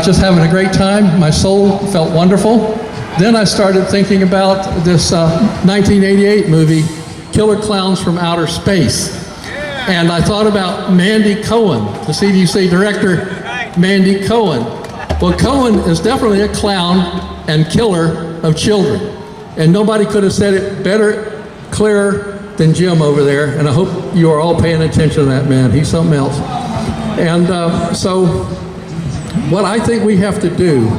just having a great time. My soul felt wonderful. Then I started thinking about this 1988 movie, Killer Clowns from Outer Space. And I thought about Mandy Cohen, the CDC director, Mandy Cohen. Well, Cohen is definitely a clown and killer of children. And nobody could have said it better, clearer than Jim over there. And I hope you are all paying attention to that man. He's something else. And so what I think we have to do,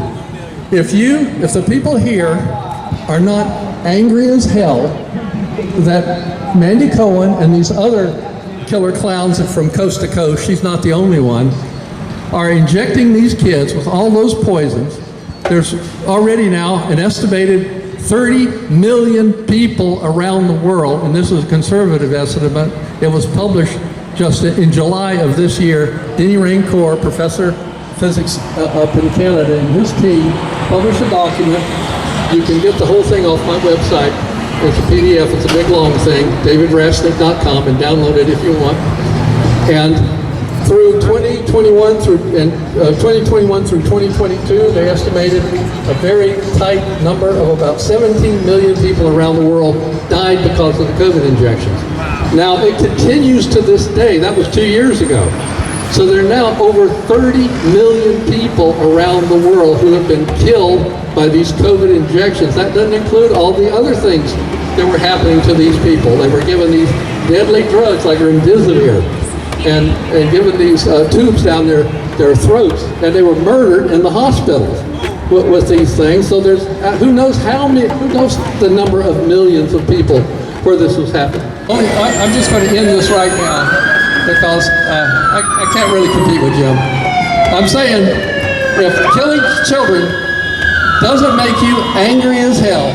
if the people here are not angry as hell that Mandy Cohen and these other killer clowns from coast to coast, she's not the only one, are injecting these kids with all those poisons. There's already now an estimated 30 million people around the world, and this is a conservative estimate. It was published just in July of this year. Denny Rancourt, professor of physics up in Canada, and his team published a document. You can get the whole thing off my website. It's a PDF, it's a big long thing, davidrasnick.com, and download it if you want. And through 2021 through 2022, they estimated a very tight number of about 17 million people around the world died because of the COVID injections. Now, it continues to this day. That was 2 years ago. So there are now over 30 million people around the world who have been killed by these COVID injections. That doesn't include all the other things that were happening to these people. They were given these deadly drugs like remdesivir and given these tubes down their throats, and they were murdered in the hospitals with these things. So there's who knows the number of millions of people where this was happening. I'm just going to end this right now because I can't really compete with Jim. I'm saying if killing children doesn't make you angry as hell,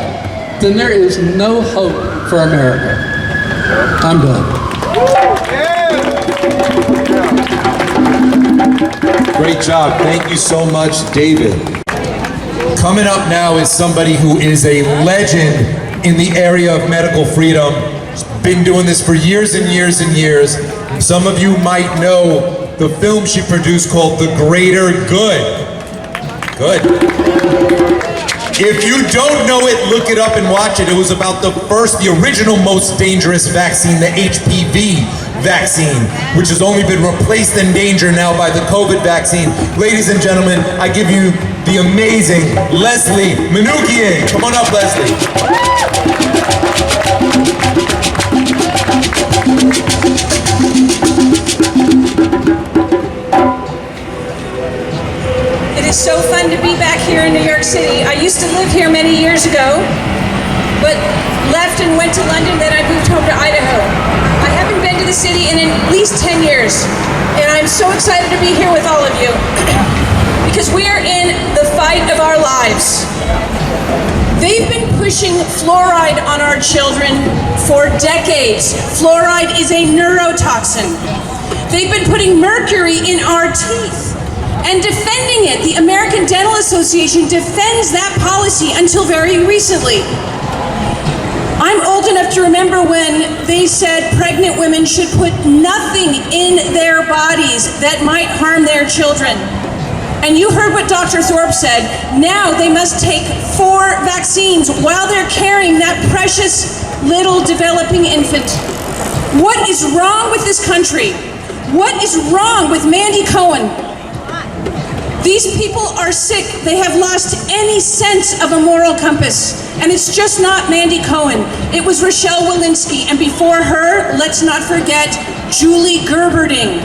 then there is no hope for America. I'm done. Great job. Thank you so much, David. Coming up now is somebody who is a legend in the area of medical freedom. He's been doing this for years and years and years. Some of you might know the film she produced called The Greater Good. Good. If you don't know it, look it up and watch it. It was about the original most dangerous vaccine, the HPV vaccine, which has only been replaced in danger now by the COVID vaccine. Ladies and gentlemen, I give you the amazing Leslie Manoogian. Come on up, Leslie. It is so fun to be back here in New York City. I used to live here many years ago, but left and went to London, then I moved home to Idaho. I haven't been to the city in at least 10 years, and I'm so excited to be here with all of you, because we are in the fight of our lives. They've been pushing fluoride on our children for decades. Fluoride is a neurotoxin. They've been putting mercury in our teeth and defending it. The American Dental Association defends that policy until very recently. I'm old enough to remember when they said pregnant women should put nothing in their bodies that might harm their children. And you heard what Dr. Thorpe said. Now they must take 4 vaccines while they're carrying that precious little developing infant. What is wrong with this country? What is wrong with Mandy Cohen? These people are sick. They have lost any sense of a moral compass. And it's just not Mandy Cohen. It was Rochelle Walensky, and before her, let's not forget Julie Gerberding.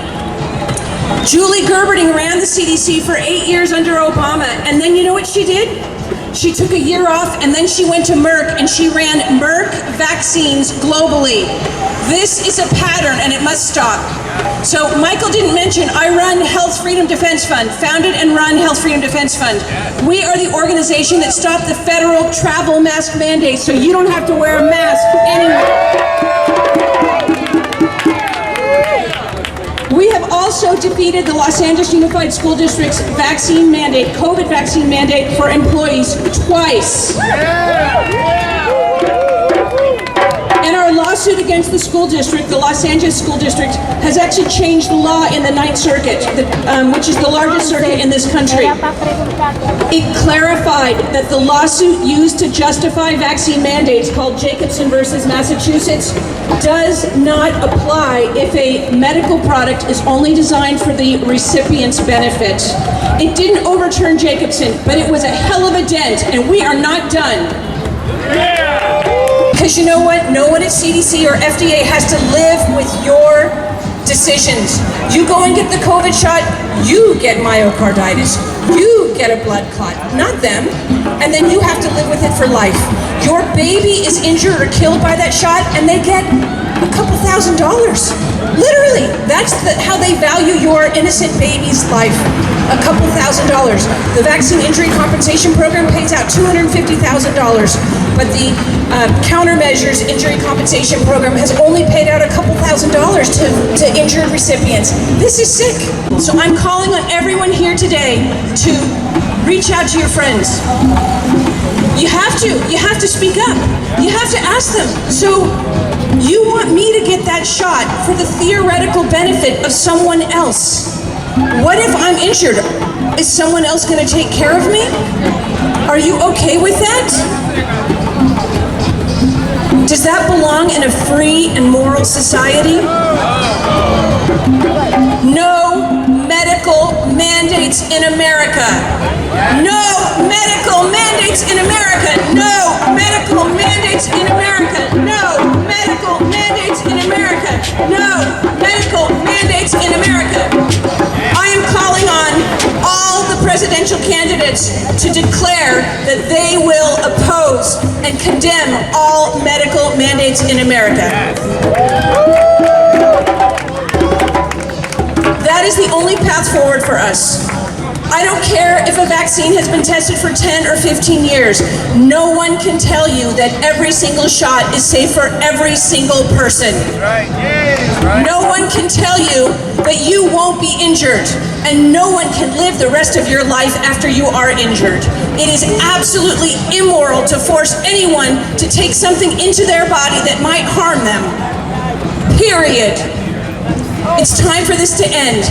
Julie Gerberding ran the CDC for 8 years under Obama, and then you know what she did? She took a year off, and then she went to Merck, and she ran Merck vaccines globally. This is a pattern, and it must stop. So Michael didn't mention, I run Health Freedom Defense Fund, founded and run Health Freedom Defense Fund. We are the organization that stopped the federal travel mask mandate, so you don't have to wear a mask anymore. We have also defeated the Los Angeles Unified School District's vaccine mandate, COVID vaccine mandate for employees twice. And our lawsuit lawsuit against the school district, the Los Angeles School District, has actually changed the law in the Ninth Circuit, which is the largest circuit in this country. It clarified that the lawsuit used to justify vaccine mandates, called Jacobson versus Massachusetts, does not apply if a medical product is only designed for the recipient's benefit. It didn't overturn Jacobson, but it was a hell of a dent, and we are not done. Because you know what? No one at CDC or FDA has to live with your decisions. You go and get the COVID shot, you get myocarditis, you get a blood clot, not them. And then you have to live with it for life. Your baby is injured or killed by that shot, and they get a couple $1,000. Literally, that's how they value your innocent baby's life. A couple $1,000. The Vaccine Injury Compensation Program pays out $250,000, but the Countermeasures Injury Compensation Program has only paid out a couple $1,000 to injured recipients. This is sick. So I'm calling on everyone here today to reach out to your friends. You have to speak up. You have to ask them. So you want me to get that shot for the theoretical benefit of someone else. What if I'm injured? Is someone else going to take care of me? Are you okay with that? Does that belong in a free and moral society? No medical mandates in America. No medical mandates in America. No medical mandates in America. No medical mandates in America. No medical mandates in America. I am calling on all the presidential candidates to declare that they will oppose and condemn all medical mandates in America. That is the only path forward for us. I don't care if a vaccine has been tested for 10 or 15 years. No one can tell you that every single shot is safe for every single person. No one can tell you that you won't be injured, and no one can live the rest of your life after you are injured. It is absolutely immoral to force anyone to take something into their body that might harm them. Period. It's time for this to end.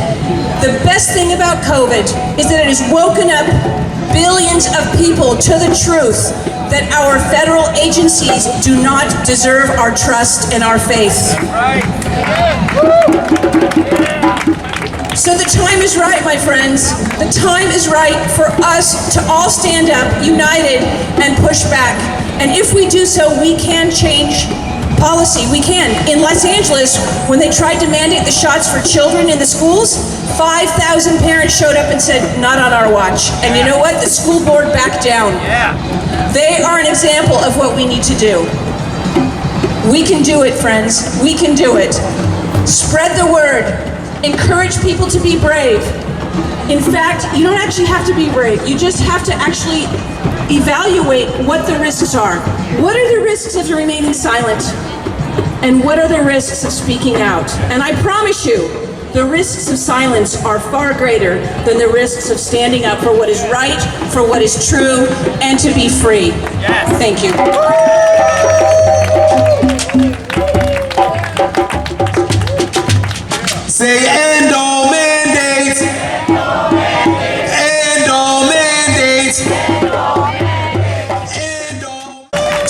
The best thing about COVID is that it has woken up billions of people to the truth that our federal agencies do not deserve our trust and our faith. So the time is right, my friends. The time is right for us to all stand up, united, and push back. And if we do so, we can change policy. We can. In Los Angeles, when they tried to mandate the shots for children in the schools, 5,000 parents showed up and said, not on our watch. And you know what? The school board backed down. They are an example of what we need to do. We can do it, friends. We can do it. Spread the word. Encourage people to be brave. In fact, you don't actually have to be brave. You just have to actually evaluate what the risks are. What are the risks of remaining silent? And what are the risks of speaking out? And I promise you, the risks of silence are far greater than the risks of standing up for what is right, for what is true, and to be free. Yes. Thank you. Say end all mandates. End all mandates.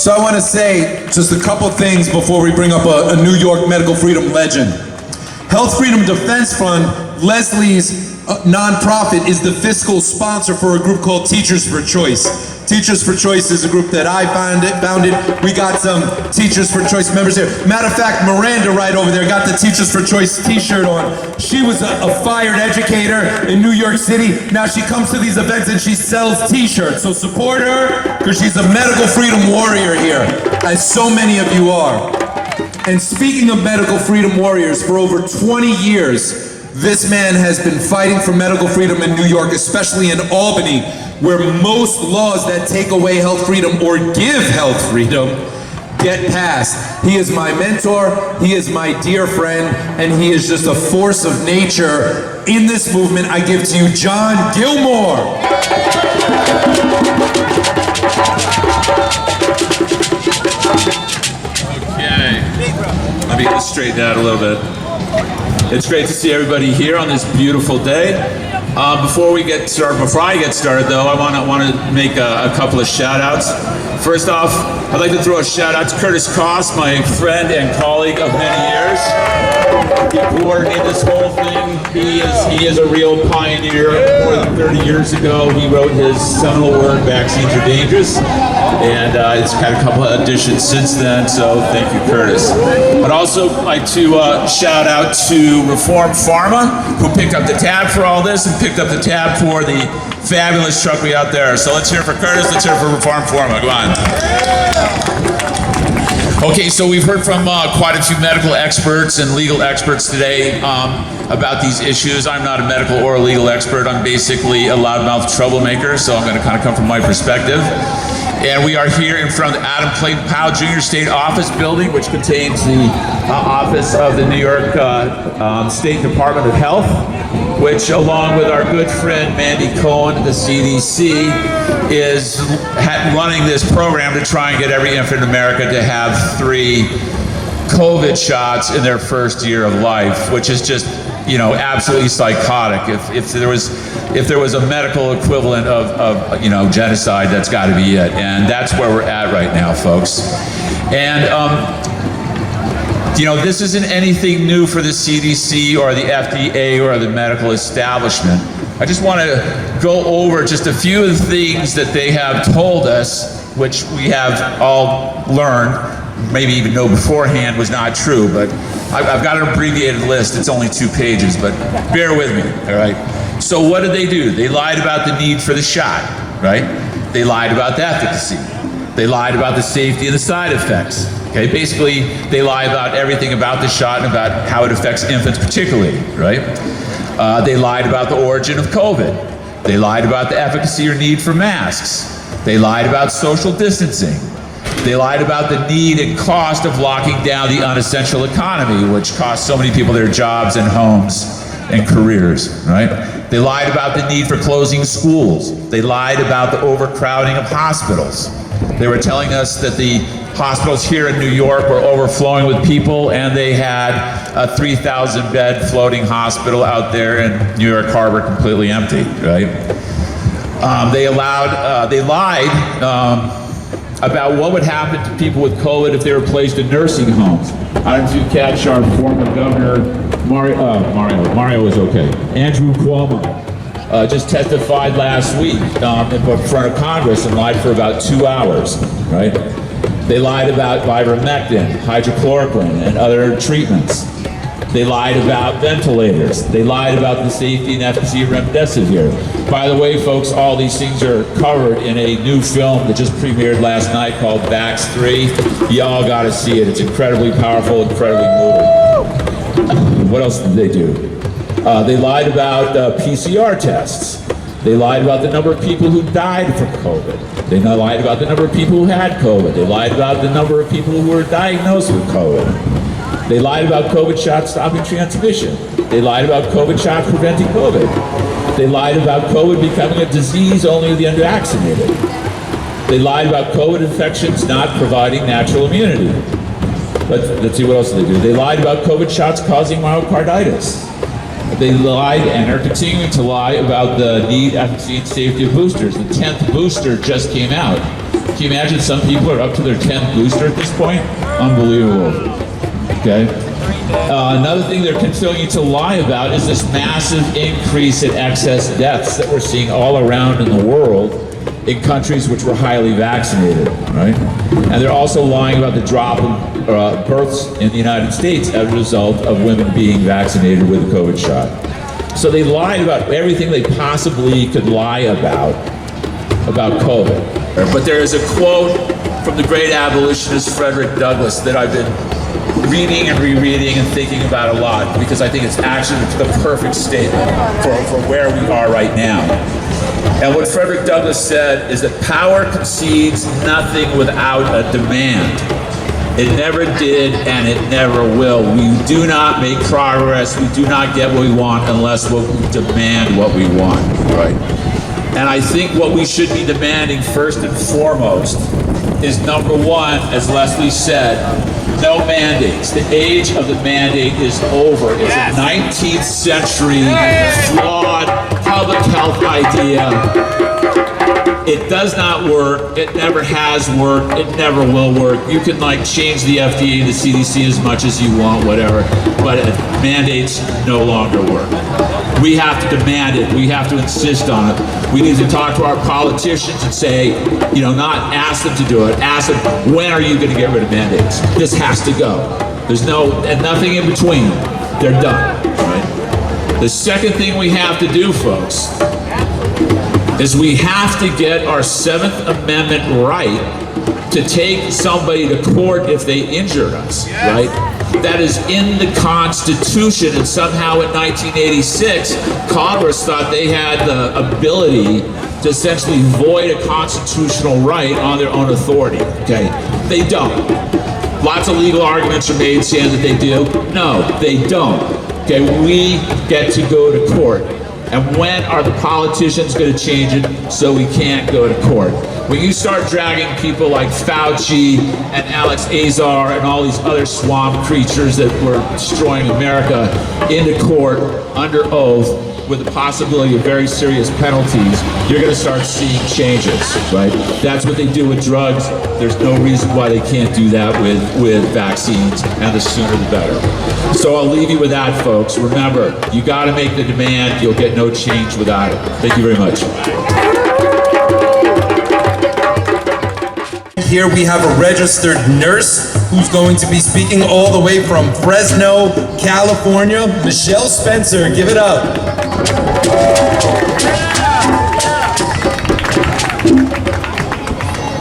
So I want to say just a couple things before we bring up a New York medical freedom legend. Health Freedom Defense Fund, Leslie's nonprofit, is the fiscal sponsor for a group called Teachers for Choice. Teachers for Choice is a group that I founded. We got some Teachers for Choice members here. Matter of fact, Miranda right over there got the Teachers for Choice t-shirt on. She was a fired educator in New York City. Now she comes to these events and she sells t-shirts. So support her, because she's a medical freedom warrior here, as so many of you are. And speaking of medical freedom warriors, for over 20 years, this man has been fighting for medical freedom in New York, especially in Albany, where most laws that take away health freedom or give health freedom get passed. He is my mentor, he is my dear friend, and he is just a force of nature in this movement. I give to you John Gilmore. Okay. straighten out a little bit. It's great to see everybody here on this beautiful day. Before I get started, though, I want to make a couple of shout-outs. First off, I'd like to throw a shout-out to Curtis Koss, my friend and colleague of many years. He coordinated this whole thing. He is a real pioneer. More than 30 years ago, he wrote his seminal work, Vaccines Are Dangerous, and it's had a couple of editions since then, so thank you, Curtis. I'd also like to shout out to Reform Pharma, who picked up the tab for all this and picked up the tab for the fabulous truck we out there. So let's hear it for Curtis, let's hear it for Reform Pharma, come on. Okay, so we've heard from quite a few medical experts and legal experts today about these issues. I'm not a medical or a legal expert. I'm basically a loudmouth troublemaker, so I'm going to kind of come from my perspective. And we are here in front of the Adam Clayton Powell Jr. State Office Building, which contains the office of the New York State Department of Health, which, along with our good friend Mandy Cohen at the CDC, is running this program to try and get every infant in America to have 3 COVID shots in their first year of life, which is just, you know, absolutely psychotic. If there was a medical equivalent of you know, genocide, that's got to be it, and that's where we're at right now, folks. And you know, this isn't anything new for the CDC or the FDA or the medical establishment. I just want to go over just a few of the things that they have told us, which we have all learned, maybe even know beforehand was not true, but I've got an abbreviated list. It's only 2 pages, but bear with me, all right? So what did they do? They lied about the need for the shot, right? They lied about the efficacy. They lied about the safety and the side effects. Okay, basically, they lie about everything about the shot and about how it affects infants particularly, right? They lied about the origin of COVID. They lied about the efficacy or need for masks. They lied about social distancing. They lied about the need and cost of locking down the unessential economy, which cost so many people their jobs and homes and careers, right? They lied about the need for closing schools. They lied about the overcrowding of hospitals. They were telling us that the hospitals here in New York were overflowing with people, and they had a 3,000-bed floating hospital out there in New York Harbor completely empty, right? They lied about what would happen to people with COVID if they were placed in nursing homes. I don't know if you catch our former governor, Mario was okay. Andrew Cuomo just testified last week in front of Congress and lied for about 2 hours, right? They lied about ivermectin, hydrochloroquine, and other treatments. They lied about ventilators. They lied about the safety and efficacy of remdesivir. By the way, folks, all these things are covered in a new film that just premiered last night called Vax 3. Y'all got to see it. It's incredibly powerful, incredibly moving. What else did they do? They lied about PCR tests. They lied about the number of people who died from COVID. They lied about the number of people who had COVID. They lied about the number of people who were diagnosed with COVID. They lied about COVID shots stopping transmission. They lied about COVID shots preventing COVID. They lied about COVID becoming a disease only of the unvaccinated. They lied about COVID infections not providing natural immunity. Let's see, what else did they do? They lied about COVID shots causing myocarditis. They lied and are continuing to lie about the need, efficacy, and safety of boosters. The 10th booster just came out. Can you imagine some people are up to their 10th booster at this point? Unbelievable. Okay. Another thing they're continuing to lie about is this massive increase in excess deaths that we're seeing all around in the world in countries which were highly vaccinated, right? And they're also lying about the drop in births in the United States as a result of women being vaccinated with a COVID shot. So they lied about everything they possibly could lie about COVID. But there is a quote from the great abolitionist Frederick Douglass that I've been reading and rereading and thinking about a lot, because I think it's actually the perfect statement for where we are right now. And what Frederick Douglass said is that power concedes nothing without a demand. It never did, and it never will. We do not make progress, we do not get what we want unless we demand what we want, right? And I think what we should be demanding first and foremost is number one, as Leslie said, no mandates. The age of the mandate is over. It's a 19th century flawed public health idea. It does not work. It never has worked. It never will work. You can change the FDA, the CDC as much as you want, whatever, but mandates no longer work. We have to demand it. We have to insist on it. We need to talk to our politicians and say, not ask them to do it. Ask them, when are you going to get rid of mandates? This has to go. There's nothing in between. They're done. Right? The second thing we have to do, folks, is we have to get our Seventh Amendment right to take somebody to court if they injured us, right? That is in the Constitution, and somehow in 1986, Congress thought they had the ability to essentially void a constitutional right on their own authority, okay? They don't. Lots of legal arguments are made saying that they do. No, they don't, okay? We get to go to court. And when are the politicians going to change it so we can't go to court? When you start dragging people like Fauci and Alex Azar and all these other swamp creatures that were destroying America into court under oath with the possibility of very serious penalties, you're going to start seeing changes, right? That's what they do with drugs. There's no reason why they can't do that with vaccines, and the sooner the better. So I'll leave you with that, folks. Remember, you got to make the demand. You'll get no change without it. Thank you very much. Here we have a registered nurse who's going to be speaking all the way from Fresno, California. Michelle Spencer, give it up.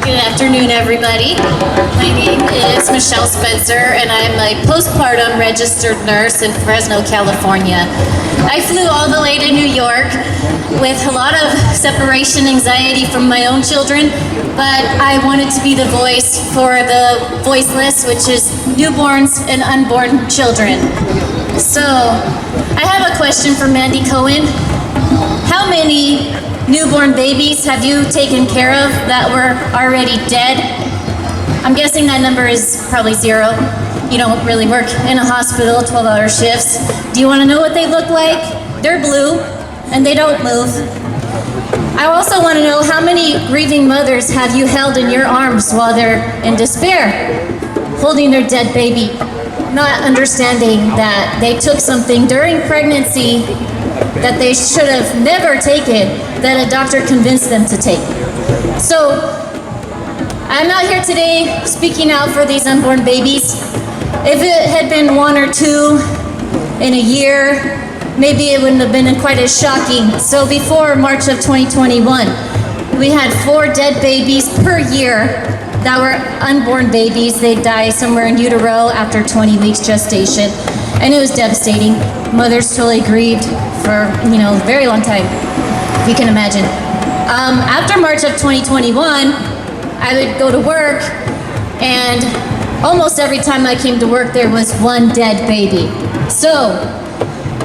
Good afternoon, everybody. My name is Michelle Spencer, and I'm a postpartum registered nurse in Fresno, California. I flew all the way to New York with a lot of separation anxiety from my own children, but I wanted to be the voice for the voiceless, which is newborns and unborn children. So, I have a question for Mandy Cohen. How many newborn babies have you taken care of that were already dead? I'm guessing that number is probably 0. You don't really work in a hospital, 12-hour shifts. Do you want to know what they look like? They're blue, and they don't move. I also want to know, how many grieving mothers have you held in your arms while they're in despair, holding their dead baby, not understanding that they took something during pregnancy that they should have never taken, that a doctor convinced them to take. So, I'm out here today speaking out for these unborn babies. If it had been 1 or 2 in a year, maybe it wouldn't have been quite as shocking. So before March of 2021, we had 4 dead babies per year that were unborn babies. They'd die somewhere in utero after 20 weeks gestation. And it was devastating. Mothers totally grieved for, a very long time, if you can imagine. After March of 2021, I would go to work, and almost every time I came to work, there was 1 dead baby. So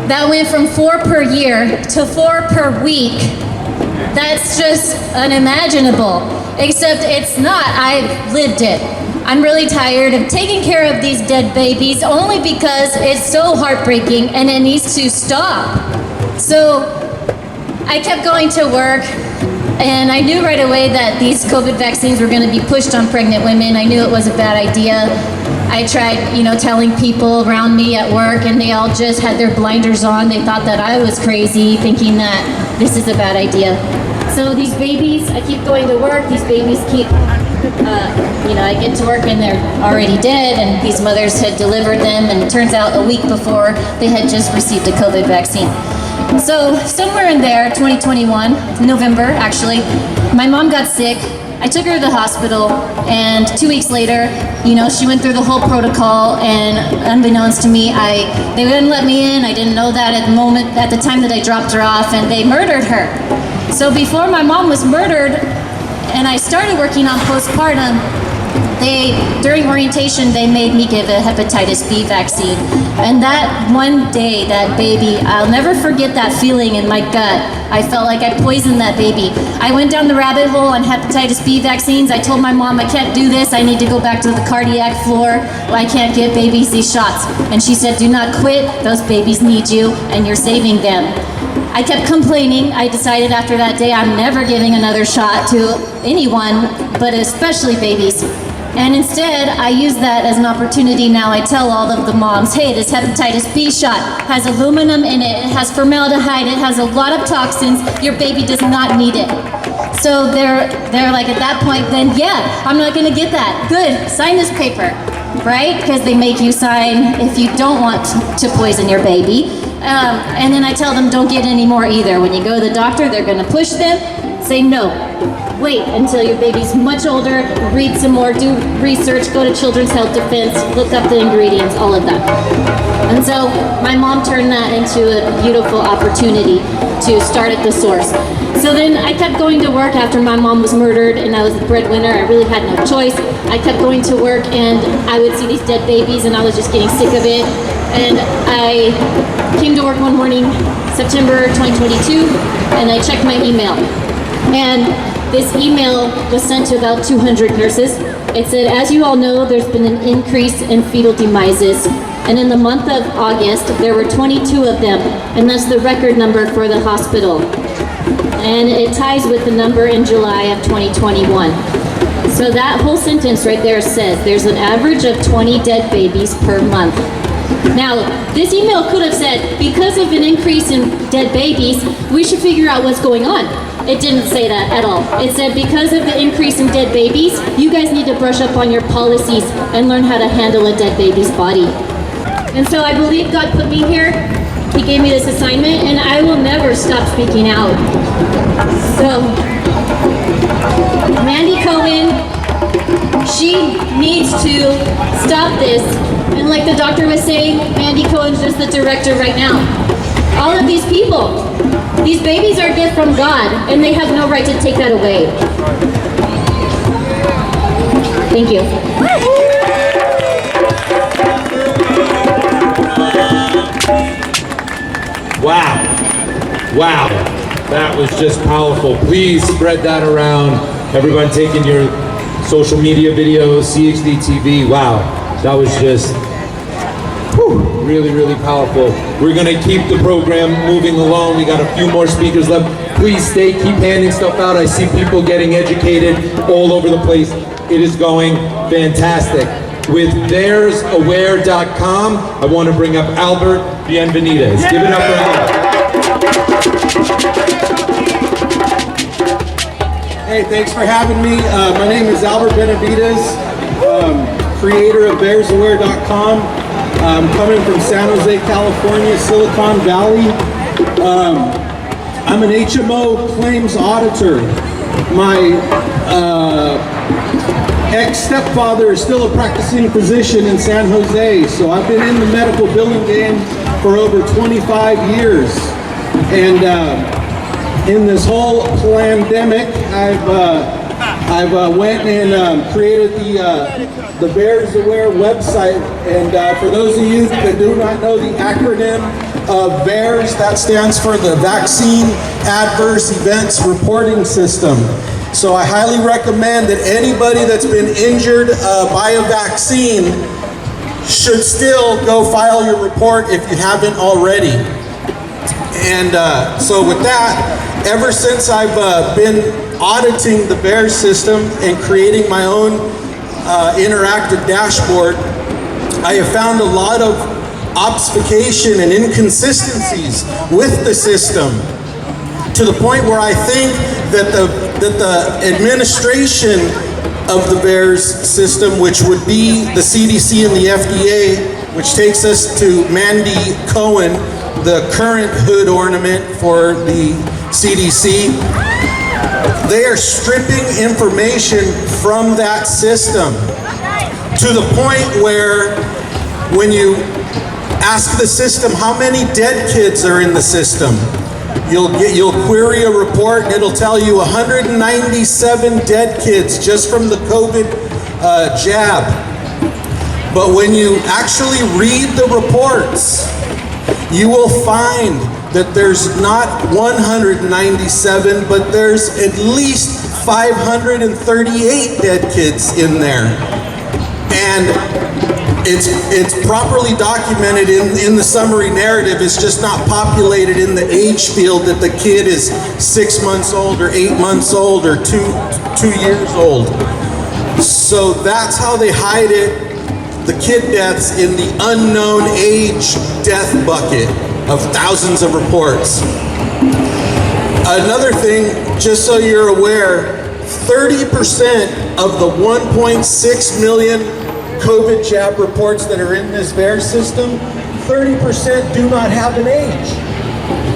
that went from 4 per year to 4 per week. That's just unimaginable, except it's not. I've lived it. I'm really tired of taking care of these dead babies only because it's so heartbreaking and it needs to stop. So I kept going to work, and I knew right away that these COVID vaccines were going to be pushed on pregnant women. I knew it was a bad idea. I tried, telling people around me at work, and they all just had their blinders on. They thought that I was crazy, thinking that this is a bad idea. So these babies, I keep going to work. These babies keep, I get to work and they're already dead, and these mothers had delivered them, and it turns out a week before they had just received a COVID vaccine. So somewhere in there, 2021, November actually, my mom got sick. I took her to the hospital, and 2 weeks later, she went through the whole protocol, and unbeknownst to me, they wouldn't let me in. I didn't know that at the time that I dropped her off, and they murdered her. So before my mom was murdered, and I started working on postpartum, during orientation, they made me give a hepatitis B vaccine. And that one day, that baby, I'll never forget that feeling in my gut. I felt like I poisoned that baby. I went down the rabbit hole on hepatitis B vaccines. I told my mom, I can't do this. I need to go back to the cardiac floor. I can't give babies these shots. And she said, do not quit. Those babies need you, and you're saving them. I kept complaining. I decided after that day I'm never giving another shot to anyone, but especially babies. And instead, I use that as an opportunity now. I tell all of the moms, hey, this hepatitis B shot has aluminum in it, it has formaldehyde, it has a lot of toxins, your baby does not need it. So they're like, at that point, then yeah, I'm not gonna get that. Good, sign this paper, right? Because they make you sign if you don't want to poison your baby. And then I tell them don't get any more either. When you go to the doctor, they're gonna push them, say no. Wait until your baby's much older, read some more, do research, go to Children's Health Defense, look up the ingredients, all of that. And so my mom turned that into a beautiful opportunity to start at the source. So then I kept going to work after my mom was murdered and I was the breadwinner. I really had no choice. I kept going to work and I would see these dead babies and I was just getting sick of it. And I came to work one morning, September 2022, and I checked my email. And this email was sent to about 200 nurses. It said, as you all know, there's been an increase in fetal demises. And in the month of August, there were 22 of them, and that's the record number for the hospital. And it ties with the number in July of 2021. So that whole sentence right there says there's an average of 20 dead babies per month. Now, this email could have said, because of an increase in dead babies, we should figure out what's going on. It didn't say that at all. It said, because of the increase in dead babies, you guys need to brush up on your policies and learn how to handle a dead baby's body. And so I believe God put me here. He gave me this assignment, and I will never stop speaking out. So, Mandy Cohen, she needs to stop this. And like the doctor was saying, Mandy Cohen's just the director right now. All of these people, these babies are a gift from God, and they have no right to take that away. Thank you. Wow. Wow. That was just powerful. Please spread that around. Everyone taking your social media videos, CHD TV. Wow. That was just really, really powerful. We're going to keep the program moving along. We got a few more speakers left. Please stay, keep handing stuff out. I see people getting educated all over the place. It is going fantastic. With bearsaware.com, I want to bring up Albert Bienvenides. Give it up for Albert. Hey, thanks for having me. My name is Albert Benavides, creator of bearsaware.com. I'm coming from San Jose, California, Silicon Valley. I'm an HMO claims auditor. My ex-stepfather is still a practicing physician in San Jose, so I've been in the medical billing game for over 25 years. And in this whole pandemic, I've went and created the Bears Aware website. And for those of you that do not know the acronym of BEARS, that stands for the Vaccine Adverse Events Reporting System. So I highly recommend that anybody that's been injured by a vaccine should still go file your report if you haven't already. And so with that, ever since I've been auditing the BEARS system and creating my own interactive dashboard, I have found a lot of obfuscation and inconsistencies with the system, to the point where I think that the administration of the BEARS system, which would be the CDC and the FDA, which takes us to Mandy Cohen, the current hood ornament for the CDC, they are stripping information from that system to the point where when you ask the system how many dead kids are in the system, you'll query a report and it'll tell you 197 dead kids just from the COVID jab. But when you actually read the reports, you will find that there's not 197, but there's at least 538 dead kids in there. And it's properly documented in the summary narrative. It's just not populated in the age field that the kid is 6 months old or 8 months old or two years old. So that's how they hide it. The kid deaths in the unknown age death bucket of thousands of reports. Another thing, just so you're aware, 30% of the 1.6 million COVID jab reports that are in this VAERS system, 30% do not have an age.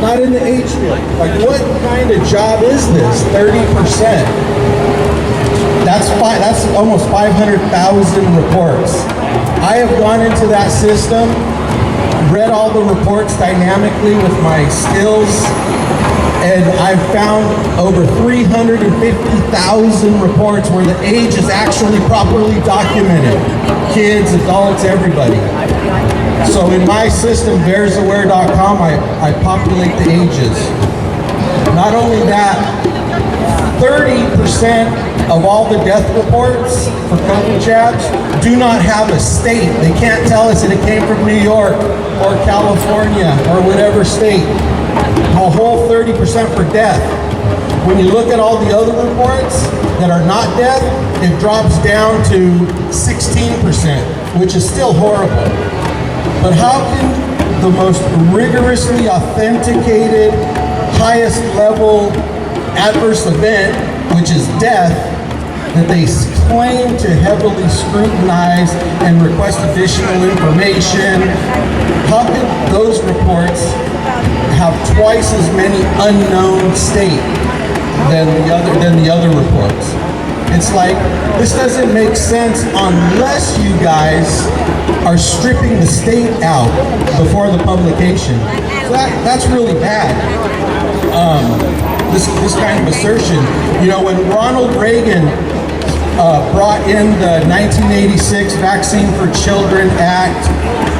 Not in the age field. Like, what kind of job is this? 30%. That's almost 500,000 reports. I have gone into that system, read all the reports dynamically with my skills, and I've found over 350,000 reports where the age is actually properly documented. Kids, adults, everybody. So in my system, VAERSaware.com, I populate the ages. Not only that, 30% of all the death reports for COVID jabs do not have a state. They can't tell us that it came from New York or California or whatever state. A whole 30% for death. When you look at all the other reports that are not death, it drops down to 16%, which is still horrible. But how can the most rigorously authenticated, highest level adverse event, which is death, that they claim to heavily scrutinize and request additional information, how can those reports have twice as many unknown state than the other reports? It's like, this doesn't make sense unless you guys are stripping the state out before the publication. So that's really bad. This kind of assertion. You know, when Ronald Reagan brought in the 1986 Vaccine for Children Act,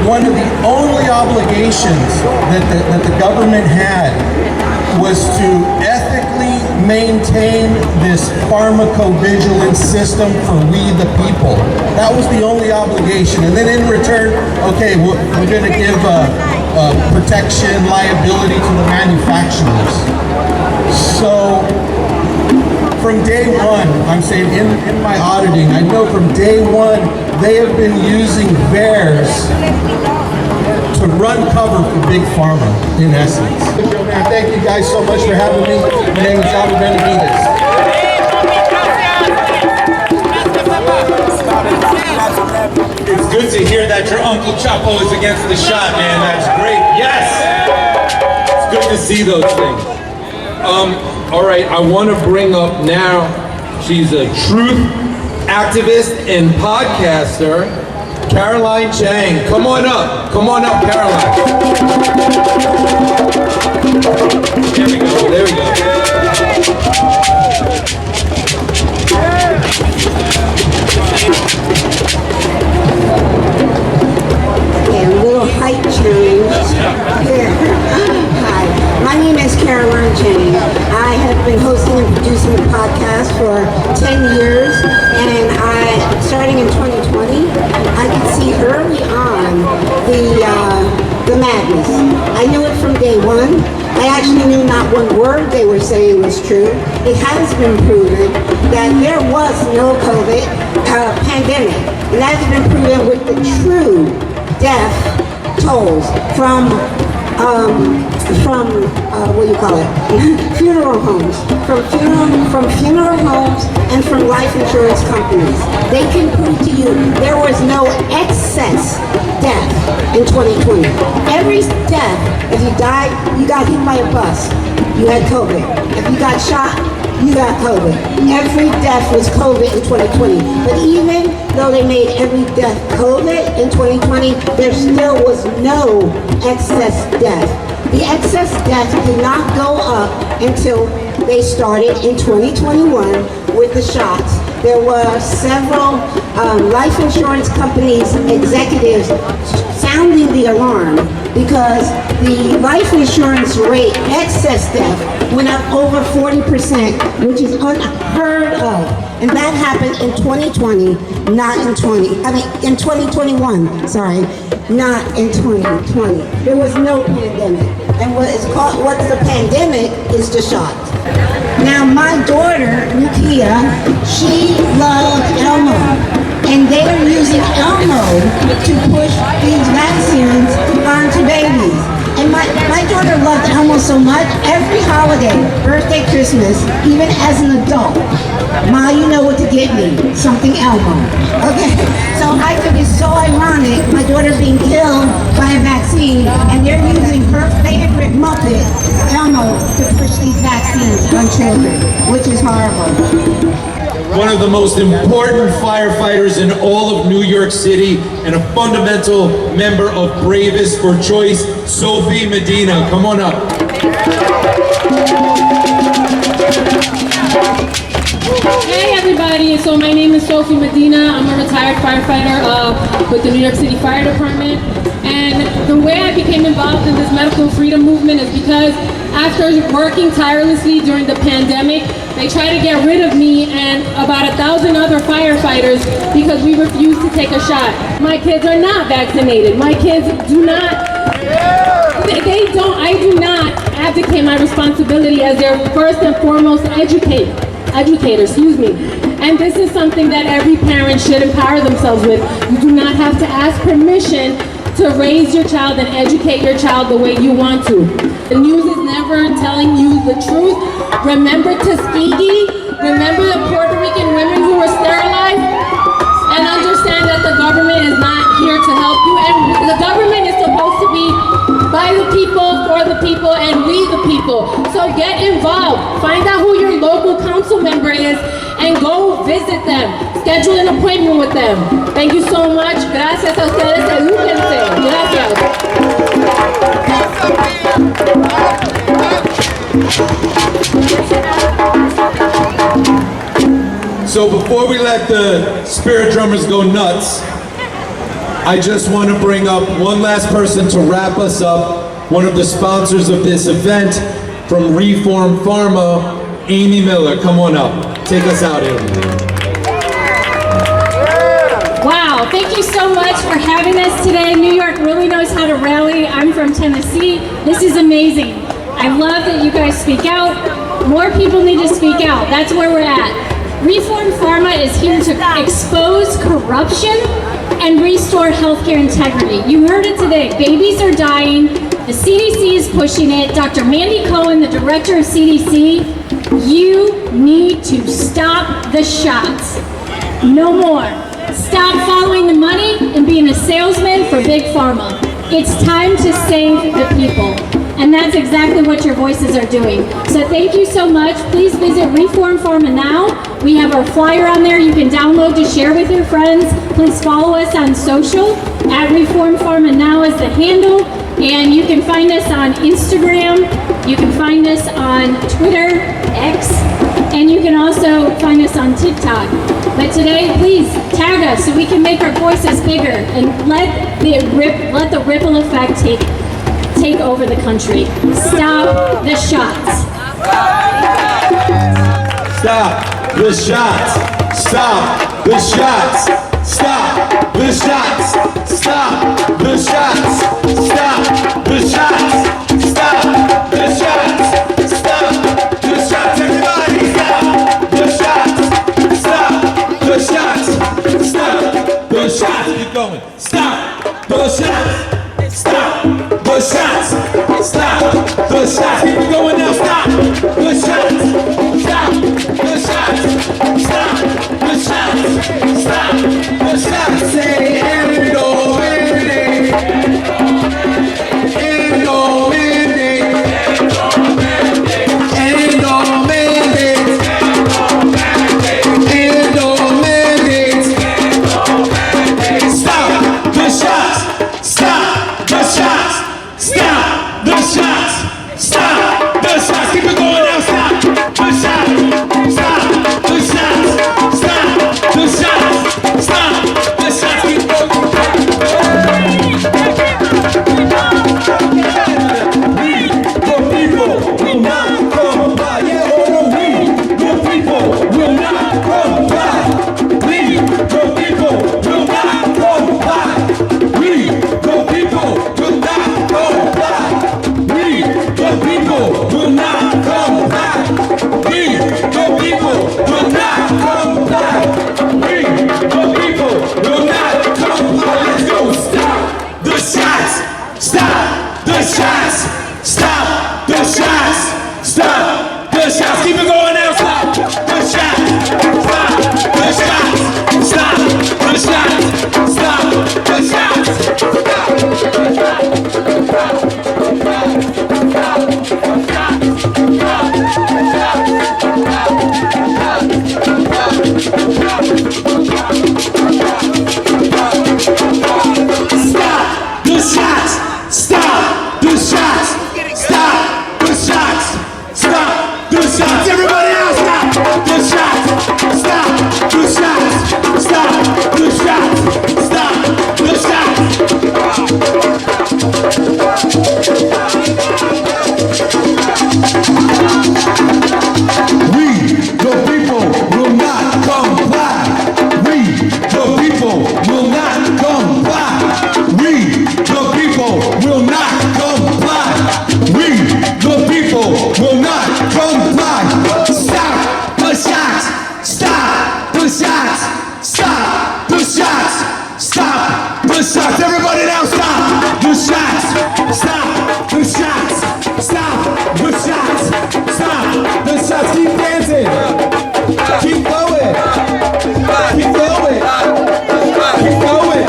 one of the only obligations that the government had was to ethically maintain this pharmacovigilance system for we the people. That was the only obligation. And then in return, okay, we're going to give protection, liability to the manufacturers. So from day one, I'm saying in my auditing, I know from day one, they have been using VAERS to run cover for Big Pharma, in essence. Thank you guys so much for having me. My name is Albert Benavides. It's good to hear that your Uncle Chapo is against the shot, man. That's great. Yes! It's good to see those things. All right, I want to bring up now, she's a truth activist and podcaster, Caroline Chang. Come on up, Caroline. There we go, there we go. Okay, a little height change. Hi, my name is Caroline Chang. I have been hosting and producing a podcast for 10 years, and starting in 2020, I could see early on the madness. I knew it from day one. I actually knew not one word they were saying was true. It has been proven that there was no COVID pandemic, and that has been proven with the true death tolls from what do you call it? Funeral homes, from funeral homes and from life insurance companies. They can prove to you there was no excess death in 2020. Every death, if you died, you got hit by a bus, you had COVID. If you got shot, you got COVID. Every death was COVID in 2020. But even though they made every death COVID in 2020, there still was no excess death. The excess death did not go up until they started in 2021 with the shots. There were several life insurance companies, executives sounding the alarm because the life insurance rate, excess death, went up over 40%, which is unheard of. And that happened in 2020, not in 2021, sorry, not in 2020. There was no pandemic. And what's the pandemic is the shot. Now my daughter, Nikia, she loved Elmo. And they are using Elmo to push these vaccines onto babies. And my daughter loved Elmo so much, every holiday, birthday, Christmas, even as an adult, Ma, you know what to get me, something Elmo. Okay, so I think it's so ironic, my daughter being killed by a vaccine, and they're using her favorite Muppet, Elmo, to push these vaccines on children, which is horrible. One of the most important firefighters in all of New York City and a fundamental member of Bravest for Choice, Sophie Medina. Come on up. Hey everybody, so my name is Sophie Medina. I'm a retired firefighter with the New York City Fire Department. And the way I became involved in this medical freedom movement is because after working tirelessly during the pandemic, they tried to get rid of me and about 1,000 other firefighters because we refused to take a shot. My kids are not vaccinated. My kids do not, I do not abdicate my responsibility as their first and foremost educator, excuse me. And this is something that every parent should empower themselves with. You do not have to ask permission to raise your child and educate your child the way you want to. The news is never telling you the truth. Remember Tuskegee, remember the Puerto Rican women who were sterilized, and understand that the government is not here to help you. And the government is supposed to be by the people, for the people, and we the people. So get involved. Find out who your local council member is and go visit them. Schedule an appointment with them. Thank you so much. Gracias a ustedes. Edúquense. Gracias. So before we let the spirit drummers go nuts, I just want to bring up one last person to wrap us up, one of the sponsors of this event from Reform Pharma, Amy Miller. Come on up. Take us out, Amy. Wow, thank you so much for having us today. New York really knows how to rally. I'm from Tennessee. This is amazing. I love that you guys speak out. More people need to speak out. That's where we're at. Reform Pharma is here to expose corruption and restore healthcare integrity. You heard it today. Babies are dying. The CDC is pushing it. Dr. Mandy Cohen, the director of CDC, you need to stop the shots. No more. Stop following the money and being a salesman for Big Pharma. It's time to save the people. And that's exactly what your voices are doing. So thank you so much. Please visit Reform Pharma now. We have our flyer on there you can download to share with your friends. Please follow us on social at Reform Pharma Now is the handle. And you can find us on Instagram. You can find us on Twitter, X, and you can also find us on TikTok. But today, please tag us so we can make our voices bigger and let the ripple effect take over the country. Stop the shots. Stop the shots. Stop the shots. Stop the shots. Stop the shots. Stop the shots. Stop the shots. Stop the shots. Everybody stop the shots. Stop the shots. Stop the shots. Keep going. Stop the shots. Stop the shots. Stop the shots. Keep it going now. Stop the shots. Stop the shots. Stop the shots. Stop the shots. Say end no mandate. End no mandate. End no mandate. End no mandate. Stop the shots. Stop the shots. Stop the shots. Stop the shots. Keep it going now. Stop the shots. Stop the shots. Stop the shots. Stop. shots. Everybody now stop the shots. Stop the shots. Stop the shots. Stop the shots. Keep dancing. Keep going. Keep going. Keep going.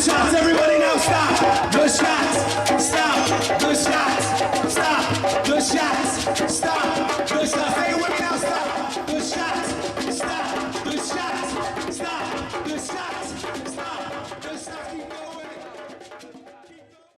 Shots, everybody now stop the shots, stop the shots, stop the shots, stop.